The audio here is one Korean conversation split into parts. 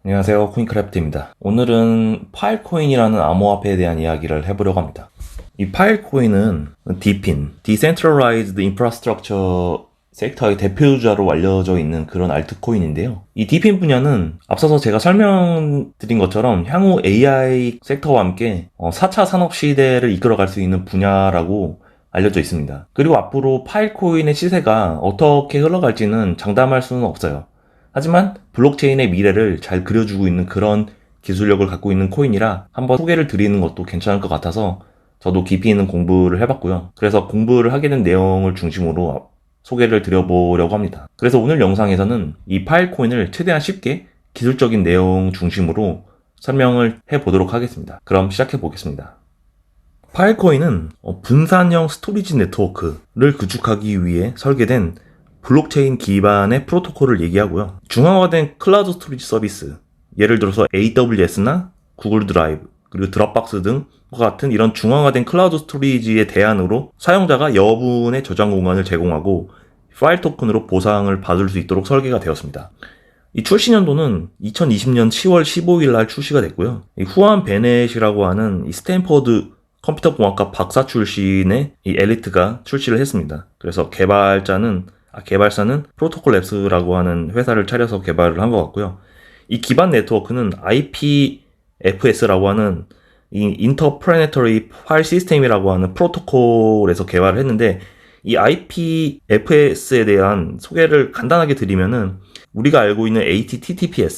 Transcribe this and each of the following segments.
안녕하세요, 코인크래프트입니다. 오늘은 파일코인이라는 암호화폐에 대한 이야기를 해보려고 합니다. 이 파일코인은 DePIN, Decentralized Infrastructure 섹터의 대표주자로 알려져 있는 그런 알트코인인데요. 이 DePIN 분야는 앞서서 제가 설명드린 것처럼 향후 AI 섹터와 함께 4차 산업 시대를 이끌어갈 수 있는 분야라고 알려져 있습니다. 그리고 앞으로 파일코인의 시세가 어떻게 흘러갈지는 장담할 수는 없어요. 하지만 블록체인의 미래를 잘 그려주고 있는 그런 기술력을 갖고 있는 코인이라 한번 소개를 드리는 것도 괜찮을 것 같아서 저도 깊이 있는 공부를 해봤고요. 그래서 공부를 하게 된 내용을 중심으로 소개를 드려보려고 합니다. 그래서 오늘 영상에서는 이 파일코인을 최대한 쉽게 기술적인 내용 중심으로 설명을 해보도록 하겠습니다. 그럼 시작해 보겠습니다. 파일코인은 분산형 스토리지 네트워크를 구축하기 위해 설계된 블록체인 기반의 프로토콜을 얘기하고요. 중앙화된 클라우드 스토리지 서비스, 예를 들어서 AWS나 구글 드라이브, 그리고 드롭박스 등과 같은 이런 중앙화된 클라우드 스토리지의 대안으로 사용자가 여분의 저장 공간을 제공하고 파일 토큰으로 보상을 받을 수 있도록 설계가 되었습니다. 이 출시 년도는 2020년 10월 15일 날 출시가 됐고요. 이 후안 베넷이라고 하는 이 스탠퍼드 컴퓨터공학과 박사 출신의 이 엘리트가 출시를 했습니다. 그래서 개발사는 프로토콜 랩스라고 하는 회사를 차려서 개발을 한 것 같고요. 이 기반 네트워크는 IPFS라고 하는 이 인터플래네터리 파일 시스템이라고 하는 프로토콜에서 개발을 했는데, 이 IPFS에 대한 소개를 간단하게 드리면은 우리가 알고 있는 HTTP에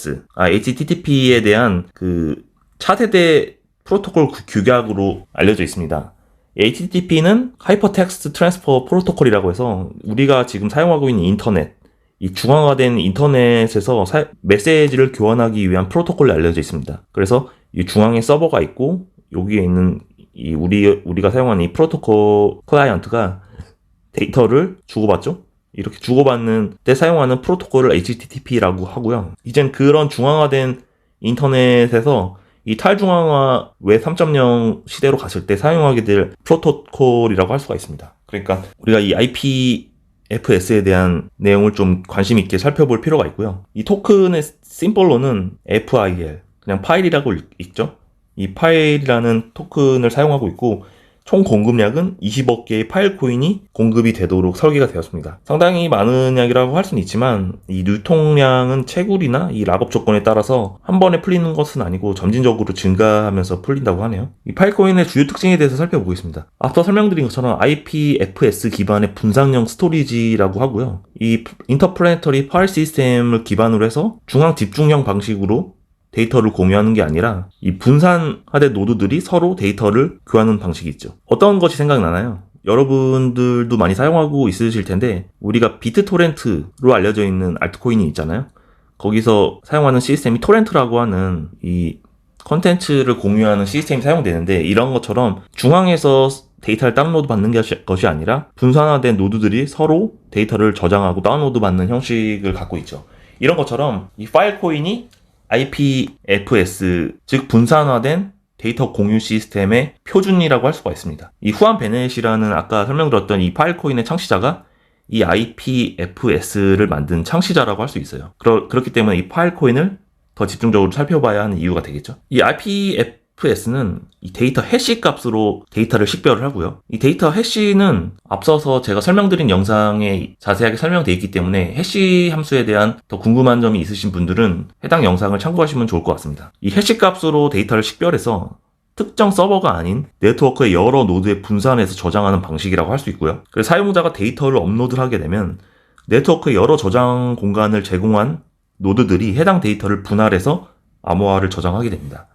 대한 그 차세대 프로토콜 규격으로 알려져 있습니다. HTTP는 하이퍼텍스트 트랜스퍼 프로토콜이라고 해서 우리가 지금 사용하고 있는 인터넷, 이 중앙화된 인터넷에서 메시지를 교환하기 위한 프로토콜로 알려져 있습니다. 그래서 이 중앙에 서버가 있고 여기에 있는 이 우리가 사용하는 이 프로토콜 클라이언트가 데이터를 주고받죠. 이렇게 주고받는 때 사용하는 프로토콜을 HTTP라고 하고요. 이젠 그런 중앙화된 인터넷에서 이 탈중앙화 웹 3.0 시대로 갔을 때 사용하게 될 프로토콜이라고 할 수가 있습니다. 그러니까 우리가 이 IPFS에 대한 내용을 좀 관심 있게 살펴볼 필요가 있고요. 이 토큰의 심볼로는 FIL, 그냥 파일이라고 읽죠. 이 파일이라는 토큰을 사용하고 있고, 총 공급량은 20억 개의 파일 코인이 공급이 되도록 설계가 되었습니다. 상당히 많은 양이라고 할 수는 있지만 이 유통량은 채굴이나 이 락업 조건에 따라서 한 번에 풀리는 것은 아니고 점진적으로 증가하면서 풀린다고 하네요. 이 파일 코인의 주요 특징에 대해서 살펴보겠습니다. 앞서 설명드린 것처럼 IPFS 기반의 분산형 스토리지라고 하고요. 이 인터플래네터리 파일 시스템을 기반으로 해서 중앙 집중형 방식으로 데이터를 공유하는 게 아니라 이 분산화된 노드들이 서로 데이터를 교환하는 방식이 있죠. 어떤 것이 생각나나요? 여러분들도 많이 사용하고 있으실 텐데, 우리가 비트토렌트로 알려져 있는 알트코인이 있잖아요. 거기서 사용하는 시스템이 토렌트라고 하는 이 컨텐츠를 공유하는 시스템이 사용되는데, 이런 것처럼 중앙에서 데이터를 다운로드 받는 것이 아니라 분산화된 노드들이 서로 데이터를 저장하고 다운로드 받는 형식을 갖고 있죠. 이런 것처럼 이 파일 코인이 IPFS, 즉 분산화된 데이터 공유 시스템의 표준이라고 할 수가 있습니다. 이 후안 베넷이라는 아까 설명드렸던 이 파일코인의 창시자가 이 IPFS를 만든 창시자라고 할 수 있어요. 그렇기 때문에 이 파일코인을 더 집중적으로 살펴봐야 하는 이유가 되겠죠. 이 IPFS는 이 데이터 해시 값으로 데이터를 식별을 하고요. 이 데이터 해시는 앞서서 제가 설명드린 영상에 자세하게 설명되어 있기 때문에 해시 함수에 대한 더 궁금한 점이 있으신 분들은 해당 영상을 참고하시면 좋을 것 같습니다. 이 해시 값으로 데이터를 식별해서 특정 서버가 아닌 네트워크의 여러 노드에 분산해서 저장하는 방식이라고 할 수 있고요. 그래서 사용자가 데이터를 업로드를 하게 되면 네트워크의 여러 저장 공간을 제공한 노드들이 해당 데이터를 분할해서 암호화를 저장하게 됩니다.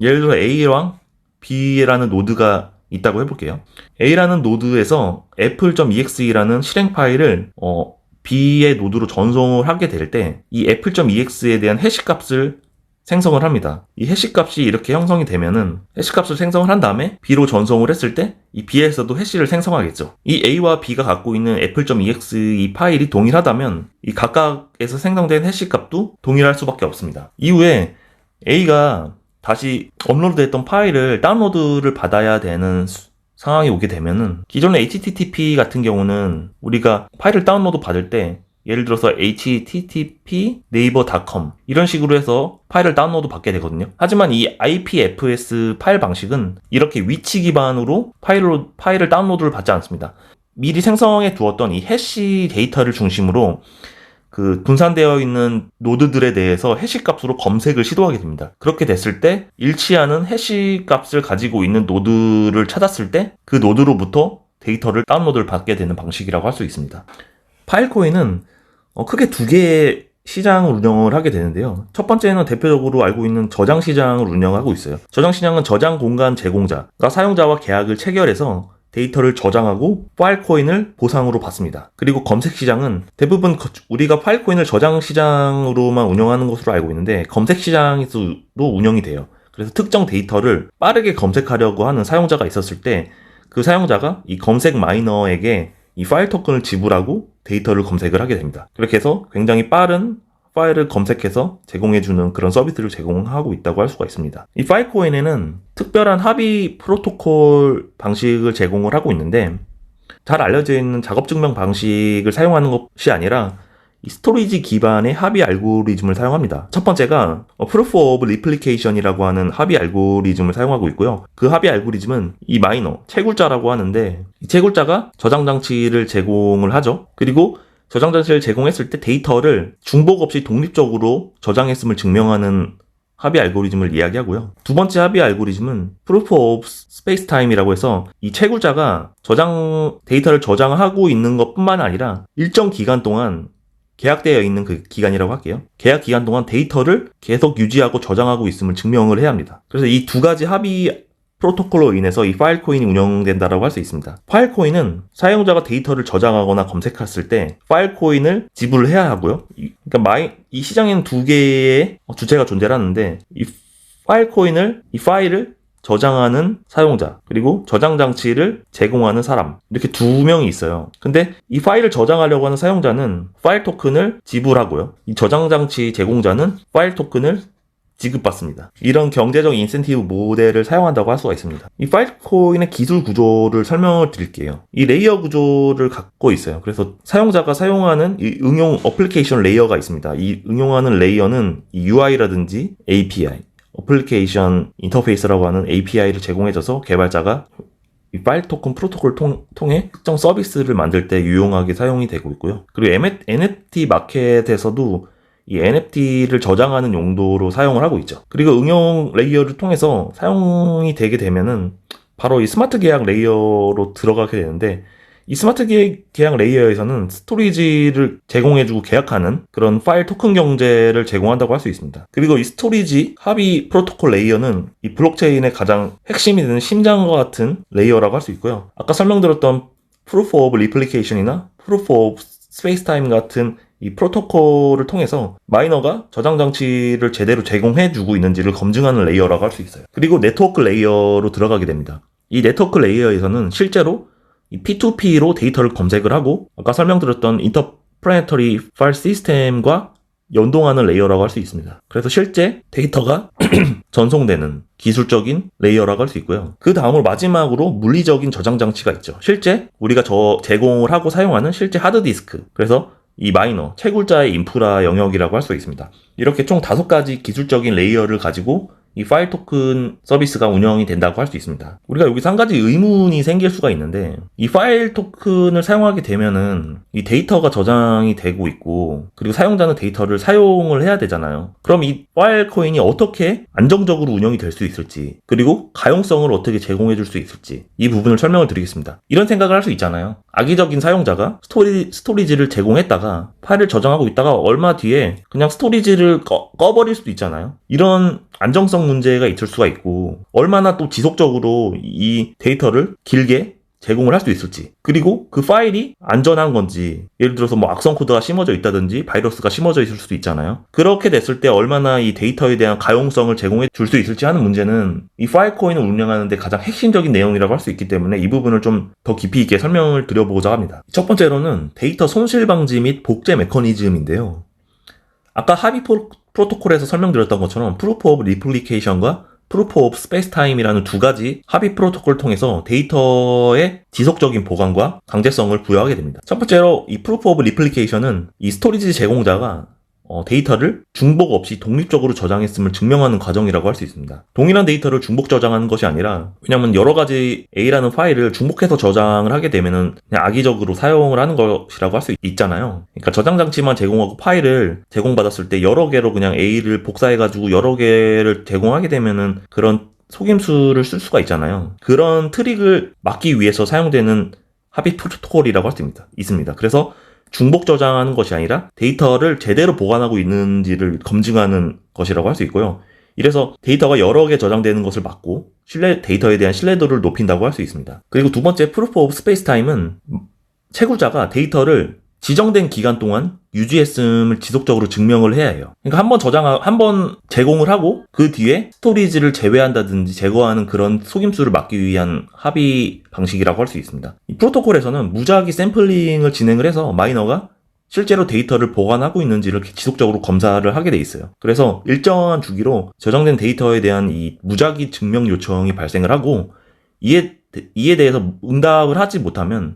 예를 들어 A랑 B라는 노드가 있다고 해볼게요. A라는 노드에서 apple.exe라는 실행 파일을 B의 노드로 전송을 하게 될 때 이 apple.exe에 대한 해시 값을 생성을 합니다. 이 해시 값이 이렇게 형성이 되면은 해시 값을 생성을 한 다음에 B로 전송을 했을 때 이 B에서도 해시를 생성하겠죠. 이 A와 B가 갖고 있는 apple.exe 이 파일이 동일하다면 이 각각에서 생성된 해시 값도 동일할 수밖에 없습니다. 이후에 A가 다시 업로드됐던 파일을 다운로드를 받아야 되는 상황이 오게 되면은 기존의 HTTP 같은 경우는 우리가 파일을 다운로드 받을 때 예를 들어서 http naver.com 이런 식으로 해서 파일을 다운로드 받게 되거든요. 하지만 이 IPFS 파일 방식은 이렇게 위치 기반으로 파일을 다운로드를 받지 않습니다. 미리 생성해 두었던 이 해시 데이터를 중심으로 그 분산되어 있는 노드들에 대해서 해시 값으로 검색을 시도하게 됩니다. 그렇게 됐을 때 일치하는 해시 값을 가지고 있는 노드를 찾았을 때 그 노드로부터 데이터를 다운로드를 받게 되는 방식이라고 할 수 있습니다. 파일코인은 크게 두 개의 시장을 운영을 하게 되는데요. 첫 번째는 대표적으로 알고 있는 저장 시장을 운영하고 있어요. 저장 시장은 저장 공간 제공자가 사용자와 계약을 체결해서 데이터를 저장하고 파일코인을 보상으로 받습니다. 그리고 검색 시장은 대부분 우리가 파일코인을 저장 시장으로만 운영하는 것으로 알고 있는데 검색 시장에서도 운영이 돼요. 그래서 특정 데이터를 빠르게 검색하려고 하는 사용자가 있었을 때 그 사용자가 이 검색 마이너에게 이 파일 토큰을 지불하고 데이터를 검색을 하게 됩니다. 그렇게 해서 굉장히 빠른 파일을 검색해서 제공해주는 그런 서비스를 제공하고 있다고 할 수가 있습니다. 이 파일코인에는 특별한 합의 프로토콜 방식을 제공을 하고 있는데 잘 알려져 있는 작업 증명 방식을 사용하는 것이 아니라 이 스토리지 기반의 합의 알고리즘을 사용합니다. 첫 번째가 Proof of Replication이라고 하는 합의 알고리즘을 사용하고 있고요. 그 합의 알고리즘은 이 마이너, 채굴자라고 하는데 이 채굴자가 저장 장치를 제공을 하죠. 그리고 저장 장치를 제공했을 때 데이터를 중복 없이 독립적으로 저장했음을 증명하는 합의 알고리즘을 이야기하고요. 두 번째 합의 알고리즘은 Proof of Spacetime이라고 해서 이 채굴자가 데이터를 저장하고 있는 것뿐만 아니라 일정 기간 동안 계약되어 있는 그 기간이라고 할게요. 계약 기간 동안 데이터를 계속 유지하고 저장하고 있음을 증명을 해야 합니다. 그래서 이 두 가지 합의 프로토콜로 인해서 이 파일코인이 운영된다라고 할 수 있습니다. 파일코인은 사용자가 데이터를 저장하거나 검색했을 때 파일코인을 지불을 해야 하고요. 그러니까 이 시장에는 두 개의 주체가 존재하는데 이 파일을 저장하는 사용자, 그리고 저장 장치를 제공하는 사람, 이렇게 두 명이 있어요. 근데 이 파일을 저장하려고 하는 사용자는 파일 토큰을 지불하고요. 이 저장 장치 제공자는 파일 토큰을 지급받습니다. 이런 경제적 인센티브 모델을 사용한다고 할 수가 있습니다. 이 파일코인의 기술 구조를 설명을 드릴게요. 이 레이어 구조를 갖고 있어요. 그래서 사용자가 사용하는 이 응용 어플리케이션 레이어가 있습니다. 이 응용하는 레이어는 이 UI라든지 API, 어플리케이션 인터페이스라고 하는 API를 제공해줘서 개발자가 이 파일 토큰 프로토콜을 통해 특정 서비스를 만들 때 유용하게 사용이 되고 있고요. 그리고 NFT 마켓에서도 이 NFT를 저장하는 용도로 사용을 하고 있죠. 그리고 응용 레이어를 통해서 사용이 되게 되면은 바로 이 스마트 계약 레이어로 들어가게 되는데 이 스마트 계약 레이어에서는 스토리지를 제공해주고 계약하는 그런 파일 토큰 경제를 제공한다고 할 수 있습니다. 그리고 이 스토리지 합의 프로토콜 레이어는 이 블록체인의 가장 핵심이 되는 심장과 같은 레이어라고 할 수 있고요. 아까 설명드렸던 Proof of Replication이나 Proof of Spacetime 같은 이 프로토콜을 통해서 마이너가 저장 장치를 제대로 제공해주고 있는지를 검증하는 레이어라고 할 수 있어요. 그리고 네트워크 레이어로 들어가게 됩니다. 이 네트워크 레이어에서는 실제로 이 P2P로 데이터를 검색을 하고 아까 설명드렸던 인터플래너터리 파일 시스템과 연동하는 레이어라고 할 수 있습니다. 그래서 실제 데이터가 전송되는 기술적인 레이어라고 할 수 있고요. 그 다음으로 마지막으로 물리적인 저장 장치가 있죠. 실제 우리가 제공을 하고 사용하는 실제 하드디스크, 그래서 이 마이너, 채굴자의 인프라 영역이라고 할 수 있습니다. 이렇게 총 5가지 기술적인 레이어를 가지고 이 파일 토큰 서비스가 운영이 된다고 할 수 있습니다. 우리가 여기서 한 가지 의문이 생길 수가 있는데 이 파일 토큰을 사용하게 되면은 이 데이터가 저장이 되고 있고 그리고 사용자는 데이터를 사용을 해야 되잖아요. 그럼 이 파일 코인이 어떻게 안정적으로 운영이 될 수 있을지 그리고 가용성을 어떻게 제공해 줄 수 있을지 이 부분을 설명을 드리겠습니다. 이런 생각을 할 수 있잖아요. 악의적인 사용자가 스토리지를 제공했다가 파일을 저장하고 있다가 얼마 뒤에 그냥 스토리지를 꺼버릴 수도 있잖아요. 이런 안정성 문제가 있을 수가 있고 얼마나 또 지속적으로 이 데이터를 길게 제공을 할 수 있을지 그리고 그 파일이 안전한 건지 예를 들어서 뭐 악성 코드가 심어져 있다든지 바이러스가 심어져 있을 수도 있잖아요. 그렇게 됐을 때 얼마나 이 데이터에 대한 가용성을 제공해 줄 수 있을지 하는 문제는 이 파일코인을 운영하는 데 가장 핵심적인 내용이라고 할 수 있기 때문에 이 부분을 좀 더 깊이 있게 설명을 드려보고자 합니다. 첫 번째로는 데이터 손실 방지 및 복제 메커니즘인데요. 아까 합의 프로토콜에서 설명드렸던 것처럼 Proof of Replication과 프루프 오브 스페이스 타임이라는 두 가지 합의 프로토콜을 통해서 데이터의 지속적인 보관과 강제성을 부여하게 됩니다. 첫 번째로 이 프루프 오브 리플리케이션은 이 스토리지 제공자가 데이터를 중복 없이 독립적으로 저장했음을 증명하는 과정이라고 할 수 있습니다. 동일한 데이터를 중복 저장하는 것이 아니라, 왜냐면 여러 가지 A라는 파일을 중복해서 저장을 하게 되면은 그냥 악의적으로 사용을 하는 것이라고 할 수 있잖아요. 그러니까 저장 장치만 제공하고 파일을 제공받았을 때 여러 개로 그냥 A를 복사해가지고 여러 개를 제공하게 되면은 그런 속임수를 쓸 수가 있잖아요. 그런 트릭을 막기 위해서 사용되는 합의 프로토콜이라고 할 수 있습니다. 그래서 중복 저장하는 것이 아니라 데이터를 제대로 보관하고 있는지를 검증하는 것이라고 할 수 있고요. 이래서 데이터가 여러 개 저장되는 것을 막고 데이터에 대한 신뢰도를 높인다고 할 수 있습니다. 그리고 두 번째 프루프 오브 스페이스 타임은 채굴자가 데이터를 지정된 기간 동안 유지했음을 지속적으로 증명을 해야 해요. 그러니까 한번 제공을 하고 그 뒤에 스토리지를 제외한다든지 제거하는 그런 속임수를 막기 위한 합의 방식이라고 할 수 있습니다. 이 프로토콜에서는 무작위 샘플링을 진행을 해서 마이너가 실제로 데이터를 보관하고 있는지를 지속적으로 검사를 하게 돼 있어요. 그래서 일정한 주기로 저장된 데이터에 대한 이 무작위 증명 요청이 발생을 하고 이에 대해서 응답을 하지 못하면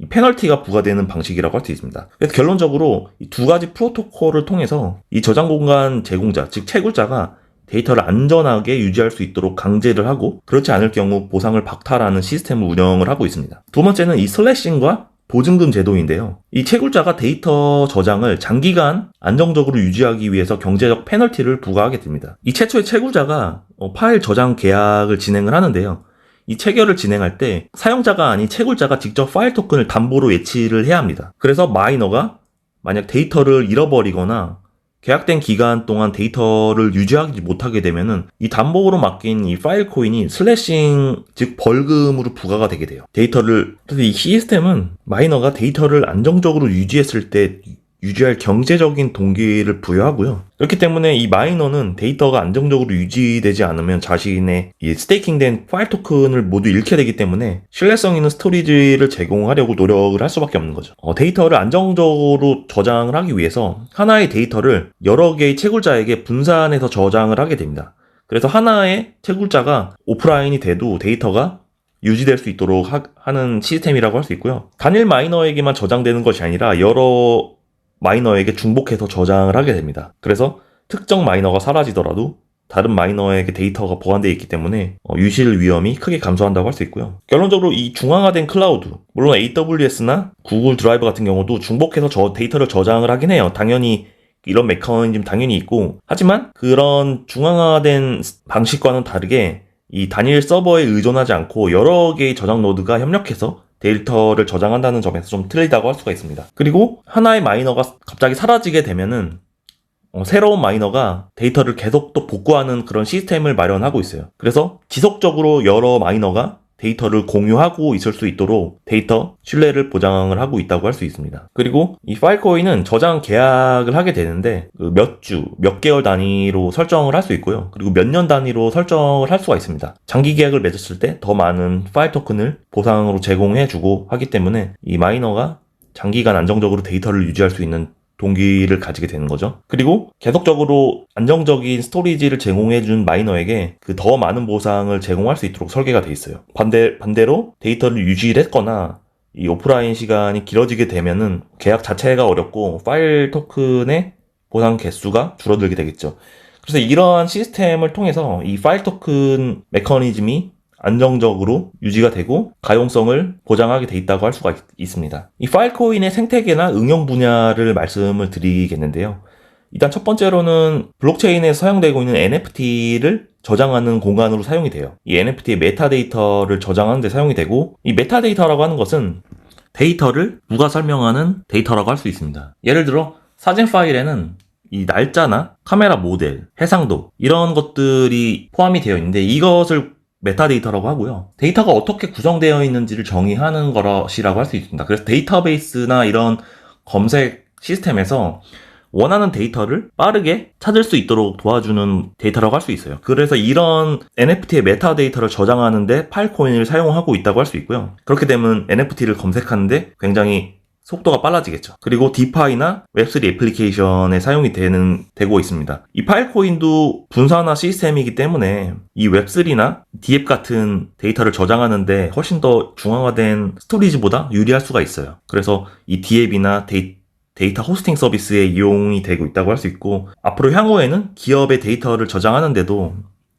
페널티가 부과되는 방식이라고 할 수 있습니다. 그래서 결론적으로 이 두 가지 프로토콜을 통해서 이 저장 공간 제공자, 즉 채굴자가 데이터를 안전하게 유지할 수 있도록 강제를 하고, 그렇지 않을 경우 보상을 박탈하는 시스템을 운영을 하고 있습니다. 두 번째는 이 슬래싱과 보증금 제도인데요. 이 채굴자가 데이터 저장을 장기간 안정적으로 유지하기 위해서 경제적 페널티를 부과하게 됩니다. 이 최초의 채굴자가 파일 저장 계약을 진행을 하는데요. 이 체결을 진행할 때 사용자가 아닌 채굴자가 직접 파일 토큰을 담보로 예치를 해야 합니다. 그래서 마이너가 만약 데이터를 잃어버리거나 계약된 기간 동안 데이터를 유지하지 못하게 되면은 이 담보로 맡긴 이 파일 코인이 슬래싱, 즉 벌금으로 부과가 되게 돼요. 그래서 이 시스템은 마이너가 데이터를 안정적으로 유지했을 때 유지할 경제적인 동기를 부여하고요. 그렇기 때문에 이 마이너는 데이터가 안정적으로 유지되지 않으면 자신의 이 스테이킹된 파일 토큰을 모두 잃게 되기 때문에 신뢰성 있는 스토리지를 제공하려고 노력을 할 수밖에 없는 거죠. 데이터를 안정적으로 저장을 하기 위해서 하나의 데이터를 여러 개의 채굴자에게 분산해서 저장을 하게 됩니다. 그래서 하나의 채굴자가 오프라인이 돼도 데이터가 유지될 수 있도록 하는 시스템이라고 할 수 있고요. 단일 마이너에게만 저장되는 것이 아니라 여러 마이너에게 중복해서 저장을 하게 됩니다. 그래서 특정 마이너가 사라지더라도 다른 마이너에게 데이터가 보관되어 있기 때문에 유실 위험이 크게 감소한다고 할 수 있고요. 결론적으로 이 중앙화된 클라우드, 물론 AWS나 구글 드라이브 같은 경우도 중복해서 데이터를 저장을 하긴 해요. 당연히 이런 메커니즘 당연히 있고, 하지만 그런 중앙화된 방식과는 다르게 이 단일 서버에 의존하지 않고 여러 개의 저장 노드가 협력해서 데이터를 저장한다는 점에서 좀 틀리다고 할 수가 있습니다. 그리고 하나의 마이너가 갑자기 사라지게 되면은 새로운 마이너가 데이터를 계속 또 복구하는 그런 시스템을 마련하고 있어요. 그래서 지속적으로 여러 마이너가 데이터를 공유하고 있을 수 있도록 데이터 신뢰를 보장을 하고 있다고 할 수 있습니다. 그리고 이 파일코인은 저장 계약을 하게 되는데 몇 주, 몇 개월 단위로 설정을 할 수 있고요. 그리고 몇 년 단위로 설정을 할 수가 있습니다. 장기 계약을 맺었을 때 더 많은 파일 토큰을 보상으로 제공해주고 하기 때문에 이 마이너가 장기간 안정적으로 데이터를 유지할 수 있는 동기를 가지게 되는 거죠. 그리고 계속적으로 안정적인 스토리지를 제공해준 마이너에게 그 더 많은 보상을 제공할 수 있도록 설계가 돼 있어요. 반대로 데이터를 유지했거나 이 오프라인 시간이 길어지게 되면은 계약 자체가 어렵고 파일 토큰의 보상 개수가 줄어들게 되겠죠. 그래서 이러한 시스템을 통해서 이 파일 토큰 메커니즘이 안정적으로 유지가 되고 가용성을 보장하게 돼 있다고 할 수가 있습니다. 이 파일코인의 생태계나 응용 분야를 말씀을 드리겠는데요. 일단 첫 번째로는 블록체인에 사용되고 있는 NFT를 저장하는 공간으로 사용이 돼요. 이 NFT의 메타데이터를 저장하는 데 사용이 되고, 이 메타데이터라고 하는 것은 데이터를 누가 설명하는 데이터라고 할 수 있습니다. 예를 들어 사진 파일에는 이 날짜나 카메라 모델, 해상도 이런 것들이 포함이 되어 있는데 이것을 메타데이터라고 하고요. 데이터가 어떻게 구성되어 있는지를 정의하는 것이라고 할 수 있습니다. 그래서 데이터베이스나 이런 검색 시스템에서 원하는 데이터를 빠르게 찾을 수 있도록 도와주는 데이터라고 할 수 있어요. 그래서 이런 NFT의 메타데이터를 저장하는데 파일코인을 사용하고 있다고 할 수 있고요. 그렇게 되면 NFT를 검색하는데 굉장히 속도가 빨라지겠죠. 그리고 디파이나 웹3 애플리케이션에 사용이 되고 있습니다. 이 파일코인도 분산화 시스템이기 때문에 이 웹3나 디앱 같은 데이터를 저장하는데 훨씬 더 중앙화된 스토리지보다 유리할 수가 있어요. 그래서 이 디앱이나 데이터 호스팅 서비스에 이용이 되고 있다고 할 수 있고, 앞으로 향후에는 기업의 데이터를 저장하는데도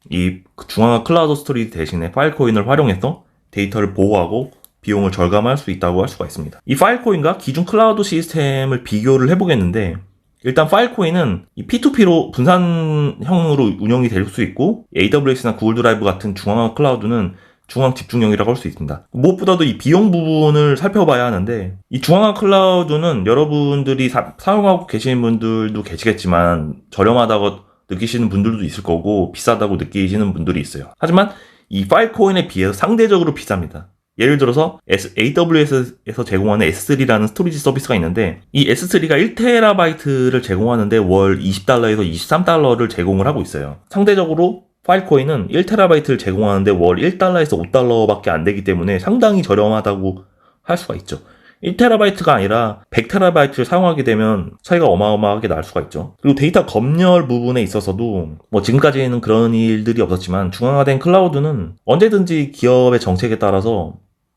이 중앙화 클라우드 스토리지 대신에 파일코인을 활용해서 데이터를 보호하고 비용을 절감할 수 있다고 할 수가 있습니다. 이 파일코인과 기존 클라우드 시스템을 비교를 해보겠는데, 일단 파일코인은 이 P2P로 분산형으로 운영이 될 수 있고, AWS나 구글 드라이브 같은 중앙화 클라우드는 중앙 집중형이라고 할 수 있습니다. 무엇보다도 이 비용 부분을 살펴봐야 하는데, 이 중앙화 클라우드는 여러분들이 사용하고 계시는 분들도 계시겠지만 저렴하다고 느끼시는 분들도 있을 거고 비싸다고 느끼시는 분들이 있어요. 하지만 이 파일코인에 비해서 상대적으로 비쌉니다. 예를 들어서 AWS에서 제공하는 S3라는 스토리지 서비스가 있는데, 이 S3가 1TB를 제공하는데 월 $20에서 $23를 제공을 하고 있어요. 상대적으로 파일코인은 1TB를 제공하는데 월 $1에서 $5밖에 안 되기 때문에 상당히 저렴하다고 할 수가 있죠. 1TB가 아니라 100TB를 사용하게 되면 차이가 어마어마하게 날 수가 있죠. 그리고 데이터 검열 부분에 있어서도 지금까지는 그런 일들이 없었지만 중앙화된 클라우드는 언제든지 기업의 정책에 따라서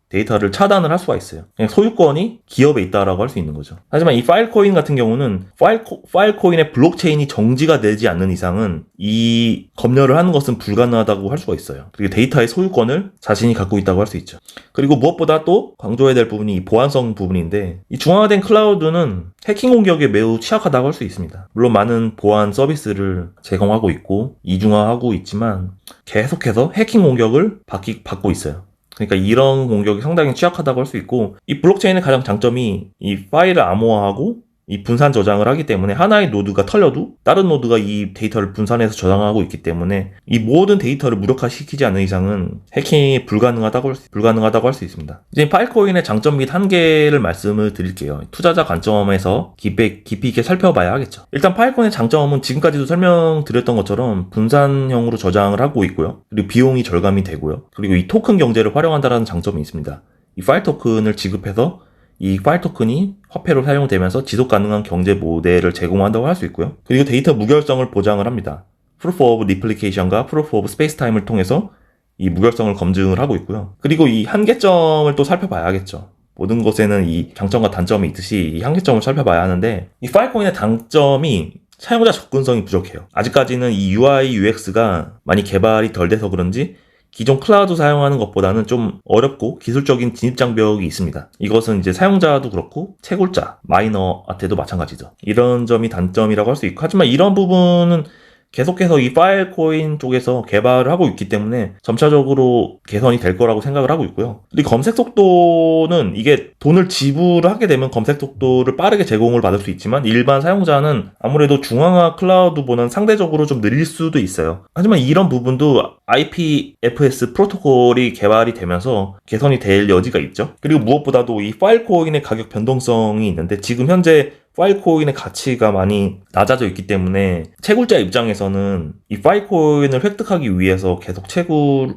데이터를 차단을 할 수가 있어요. 그냥 소유권이 기업에 있다라고 할 수 있는 거죠. 하지만 이 파일코인 같은 경우는 파일코인의 블록체인이 정지가 되지 않는 이상은 이 검열을 하는 것은 불가능하다고 할 수가 있어요. 그리고 데이터의 소유권을 자신이 갖고 있다고 할 수 있죠. 그리고 무엇보다 또 강조해야 될 부분이 이 보안성 부분인데, 이 중앙화된 클라우드는 해킹 공격에 매우 취약하다고 할 수 있습니다. 물론 많은 보안 서비스를 제공하고 있고 이중화하고 있지만 계속해서 해킹 공격을 받고 있어요. 그러니까 이런 공격이 상당히 취약하다고 할 수 있고, 이 블록체인의 가장 장점이 이 파일을 암호화하고 이 분산 저장을 하기 때문에 하나의 노드가 털려도 다른 노드가 이 데이터를 분산해서 저장하고 있기 때문에 이 모든 데이터를 무력화시키지 않는 이상은 해킹이 불가능하다고 할 수 있습니다. 이제 파일코인의 장점 및 한계를 말씀을 드릴게요. 투자자 관점에서 깊이 있게 살펴봐야 하겠죠. 일단 파일코인의 장점은 지금까지도 설명드렸던 것처럼 분산형으로 저장을 하고 있고요. 그리고 비용이 절감이 되고요. 그리고 이 토큰 경제를 활용한다는 장점이 있습니다. 이 파일 토큰을 지급해서 이 파일 토큰이 화폐로 사용되면서 지속 가능한 경제 모델을 제공한다고 할 수 있고요. 그리고 데이터 무결성을 보장을 합니다. Proof of Replication과 Proof of Spacetime을 통해서 이 무결성을 검증을 하고 있고요. 그리고 이 한계점을 또 살펴봐야겠죠. 모든 것에는 이 장점과 단점이 있듯이 이 한계점을 살펴봐야 하는데, 이 파일코인의 단점이 사용자 접근성이 부족해요. 아직까지는 이 UI, UX가 많이 개발이 덜 돼서 그런지 기존 클라우드 사용하는 것보다는 좀 어렵고 기술적인 진입장벽이 있습니다. 이것은 이제 사용자도 그렇고 채굴자, 마이너한테도 마찬가지죠. 이런 점이 단점이라고 할 수 있고, 하지만 이런 부분은 계속해서 이 파일코인 쪽에서 개발을 하고 있기 때문에 점차적으로 개선이 될 거라고 생각을 하고 있고요. 그리고 검색 속도는 이게 돈을 지불을 하게 되면 검색 속도를 빠르게 제공을 받을 수 있지만 일반 사용자는 아무래도 중앙화 클라우드보다는 상대적으로 좀 느릴 수도 있어요. 하지만 이런 부분도 IPFS 프로토콜이 개발이 되면서 개선이 될 여지가 있죠. 그리고 무엇보다도 이 파일코인의 가격 변동성이 있는데, 지금 현재 파일코인의 가치가 많이 낮아져 있기 때문에 채굴자 입장에서는 이 파일코인을 획득하기 위해서 계속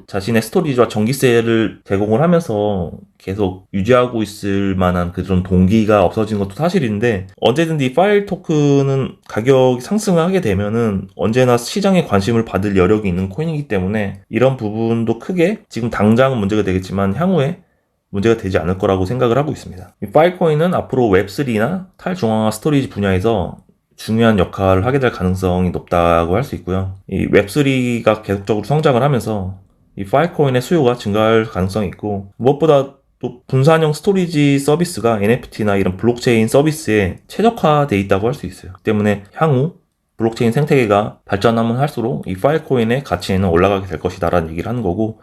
자신의 스토리지와 전기세를 제공을 하면서 계속 유지하고 있을 만한 그런 동기가 없어진 것도 사실인데, 언제든지 이 파일 토큰은 가격이 상승을 하게 되면은 언제나 시장에 관심을 받을 여력이 있는 코인이기 때문에 이런 부분도 크게 지금 당장은 문제가 되겠지만 향후에 문제가 되지 않을 거라고 생각을 하고 있습니다. 이 파일코인은 앞으로 웹3나 탈중앙화 스토리지 분야에서 중요한 역할을 하게 될 가능성이 높다고 할 수 있고요. 이 웹3가 계속적으로 성장을 하면서 이 파일코인의 수요가 증가할 가능성이 있고, 무엇보다 또 분산형 스토리지 서비스가 NFT나 이런 블록체인 서비스에 최적화되어 있다고 할 수 있어요. 때문에 향후 블록체인 생태계가 발전하면 할수록 이 파일코인의 가치는 올라가게 될 것이다라는 얘기를 하는 거고,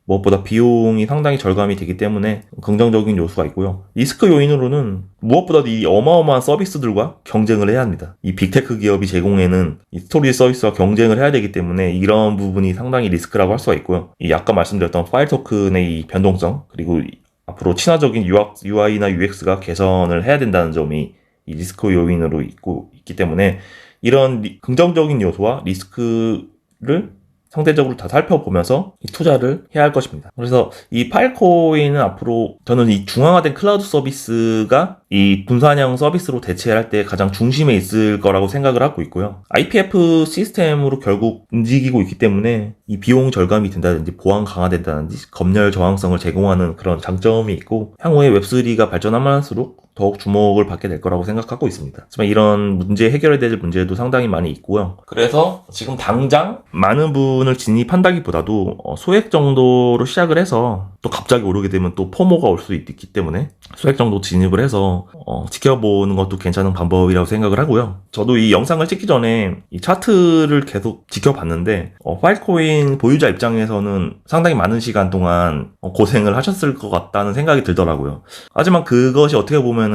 무엇보다 비용이 상당히 절감이 되기 때문에 긍정적인 요소가 있고요. 리스크 요인으로는 무엇보다도 이 어마어마한 서비스들과 경쟁을 해야 합니다. 이 빅테크 기업이 제공하는 이 스토리지 서비스와 경쟁을 해야 되기 때문에 이런 부분이 상당히 리스크라고 할 수가 있고요. 이 아까 말씀드렸던 파일 토큰의 이 변동성, 그리고 앞으로 친화적인 UI나 UX가 개선을 해야 된다는 점이 이 리스크 요인으로 있기 때문에 이런 긍정적인 요소와 리스크를 상대적으로 다 살펴보면서 이 투자를 해야 할 것입니다. 그래서 이 파일코인은 앞으로 저는 이 중앙화된 클라우드 서비스가 이 분산형 서비스로 대체할 때 가장 중심에 있을 거라고 생각을 하고 있고요. IPF 시스템으로 결국 움직이고 있기 때문에 이 비용 절감이 된다든지 보안 강화된다든지 검열 저항성을 제공하는 그런 장점이 있고, 향후에 웹3가 발전하면 할수록 더욱 주목을 받게 될 거라고 생각하고 있습니다. 하지만 이런 문제, 해결해야 될 문제도 상당히 많이 있고요. 그래서 지금 당장 많은 분을 진입한다기보다도 소액 정도로 시작을 해서 또 갑자기 오르게 되면 또 포모가 올 수 있기 때문에 소액 정도 진입을 해서 지켜보는 것도 괜찮은 방법이라고 생각을 하고요. 저도 이 영상을 찍기 전에 이 차트를 계속 지켜봤는데 파일코인 보유자 입장에서는 상당히 많은 시간 동안 고생을 하셨을 것 같다는 생각이 들더라고요. 하지만 그것이 어떻게 보면은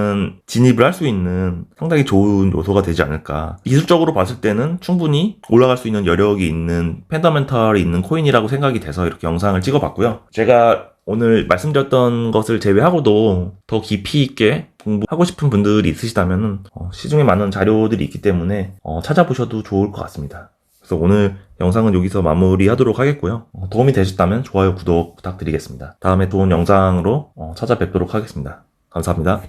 진입을 할 수 있는 상당히 좋은 요소가 되지 않을까. 기술적으로 봤을 때는 충분히 올라갈 수 있는 여력이 있는 펀더멘털이 있는 코인이라고 생각이 돼서 이렇게 영상을 찍어봤고요. 제가 오늘 말씀드렸던 것을 제외하고도 더 깊이 있게 공부하고 싶은 분들이 있으시다면 시중에 많은 자료들이 있기 때문에 찾아보셔도 좋을 것 같습니다. 그래서 오늘 영상은 여기서 마무리하도록 하겠고요. 도움이 되셨다면 좋아요, 구독 부탁드리겠습니다. 다음에 좋은 영상으로 찾아뵙도록 하겠습니다. 감사합니다.